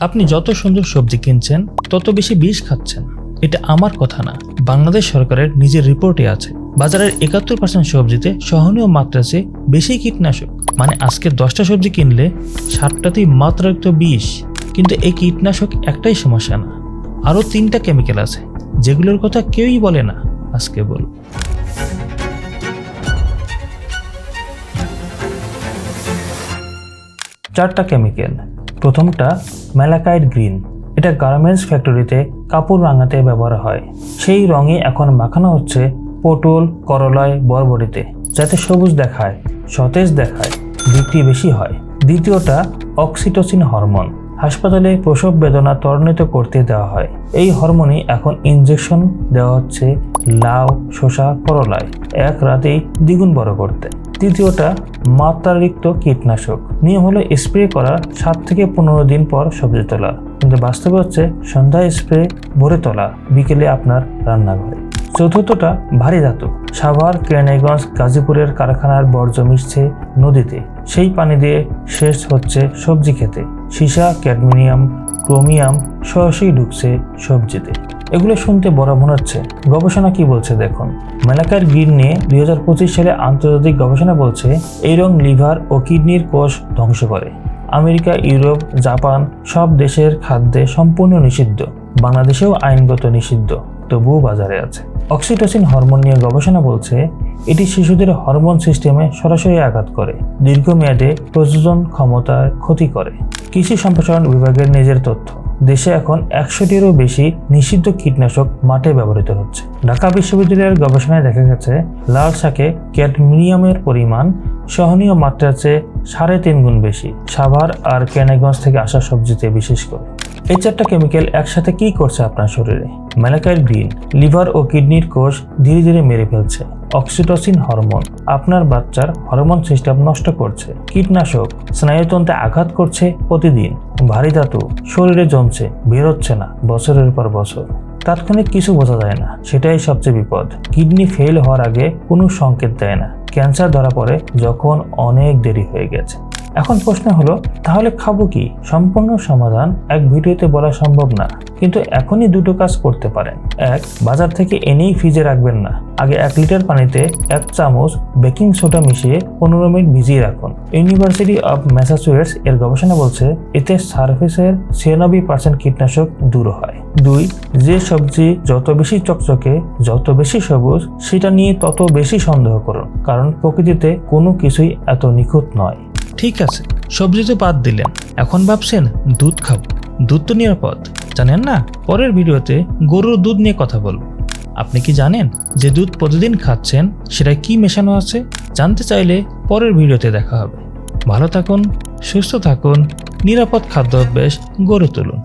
আপনি যত সুন্দর সবজি কিনছেন তত বেশি বিষ খাচ্ছেন। এটা আমার কথা না, বাংলাদেশ সরকারের নিজের রিপোর্টে আছে। বাজারের ৭১% সবজিতে সহনীয় মাত্রা চেয়ে বেশি কীটনাশক। মানে আজকে 10টা সবজি কিনলে 7টাতেই মাত্রাযুক্ত বিষ। কিন্তু এই কীটনাশক একটাই সমস্যা না, আরও 3টা কেমিক্যাল আছে যেগুলোর কথা কেউই বলে না। আজকে বল। 4টা কেমিক্যাল। প্রথমটা ম্যালাকাইট গ্রিন। এটা গার্মেন্টস ফ্যাক্টরিতে কাপড় রাঙাতে ব্যবহার হয়। সেই রঙই এখন মাখানো হচ্ছে পটল, করলায়, বরবটিতে, যাতে সবুজ দেখায়, সতেজ দেখায়, বিক্রি বেশি হয়। দ্বিতীয়টা অক্সিটোসিন হরমোন। হাসপাতালে প্রসব বেদনা ত্বরান্বিত করতে দেওয়া হয়। এই হরমোনই এখন ইনজেকশন দেওয়া হচ্ছে লাউ, শসা, করলায়, এক রাতেই দ্বিগুণ বড় করতে। তৃতীয়টা মাত্রাতিরিক্ত কীটনাশক। নিয়ম হলো স্প্রে করার 7 থেকে 15 দিন পর সবজি তোলা, কিন্তু বাস্তবে হচ্ছে সন্ধ্যায় স্প্রে, ভোরে তোলা, বিকেলে আপনার রান্নাঘরে। চতুর্থটা ভারী ধাতু। সাভার, কেরানীগঞ্জ, গাজীপুরের কারখানার বর্জ্য মিশছে নদীতে, সেই পানি দিয়ে শেষ হচ্ছে সবজি খেতে। সীসা, ক্যাডমিয়াম, ক্রোমিয়াম সরাসরি ঢুকছে সবজিতে। এগুলো শুনতে বড় মনে হচ্ছে, গবেষণা কি বলছে দেখুন। ম্যালাকাইট গ্রিন নিয়ে 2025 সালে আন্তর্জাতিক গবেষণা বলছে এই রং লিভার ও কিডনির কোষ ধ্বংস করে। আমেরিকা, ইউরোপ, জাপান সব দেশের খাদ্যে সম্পূর্ণ নিষিদ্ধ। বাংলাদেশেও আইনগত নিষিদ্ধ, তবুও বাজারে আছে। অক্সিটোসিন হরমোন নিয়ে গবেষণা বলছে এটি শিশুদের হরমোন সিস্টেমে সরাসরি আঘাত করে, দীর্ঘমেয়াদে প্রজনন ক্ষমতার ক্ষতি করে। কৃষি সম্প্রসারণ বিভাগের নিজের তথ্য, দেশে এখন 100টিরও বেশি নিষিদ্ধ কীটনাশক মাঠে ব্যবহৃত হচ্ছে। ঢাকা বিশ্ববিদ্যালয়ের গবেষণায় দেখা গেছে লাল শাকে ক্যাডমিয়ামের পরিমাণ সহনীয় মাত্রার চেয়ে 3.5 গুণ বেশি, সাভার আর কেরানীগঞ্জ থেকে আসা সবজিতে বিশেষ করে। এই 4টা কেমিক্যাল একসাথে কি করছে আপনার শরীরে? ম্যালাকাইট গ্রিন লিভার ও কিডনির কোষ ধীরে ধীরে মেরে ফেলছে। অক্সিটোসিন হরমোন আপনার বাচ্চার হরমোন সিস্টেম নষ্ট করছে। কীটনাশক স্নায়ুতন্ত্রে আঘাত করছে প্রতিদিন। ভারী ধাতু শরীরে জমছে, বেরোচ্ছে না বছরের পর বছর। তাৎক্ষণিক কিছু বোঝা যায় না, সেটাই সবচেয়ে বিপদ। কিডনি ফেল হওয়ার আগে কোনো সংকেত দেয় না, ক্যান্সার ধরা পড়ে যখন অনেক দেরি হয়ে গেছে। এখন প্রশ্ন হলো, তাহলে খাবো কি? সম্পূর্ণ সমাধান এক ভিডিওতে বলা সম্ভব না, কিন্তু এখনই দুটো কাজ করতে পারেন। এক, বাজার থেকে এনেই ফ্রিজে রাখবেন না। আগে 1 লিটার পানিতে 1 চামচ বেকিং সোডা মিশিয়ে 15 মিনিট ভিজিয়ে রাখুন। ইউনিভার্সিটি অব ম্যাসাচুসেটস এর গবেষণা বলছে এতে সারফেসের 96% কীটনাশক দূর হয়। 2, যে সবজি যত বেশি চকচকে, যত বেশি সবুজ, সেটা নিয়ে তত বেশি সন্দেহ করুন, কারণ প্রকৃতিতে কোনো কিছুই এত নিখুঁত নয়। ঠিক আছে, সবজি তো বাদ দিলেন, এখন ভাবছেন দুধ খাবো। দুধ তো নিরাপদ, জানেন না? পরের ভিডিওতে গরুর দুধ নিয়ে কথা বলবো। আপনি কি জানেন যে দুধ প্রতিদিন খাচ্ছেন সেটা কি মেশানো আছে? জানতে চাইলে পরের ভিডিওতে দেখা হবে। ভালো থাকুন, সুস্থ থাকুন, নিরাপদ খাদ্যাভ্যাস গড়ে তুলুন।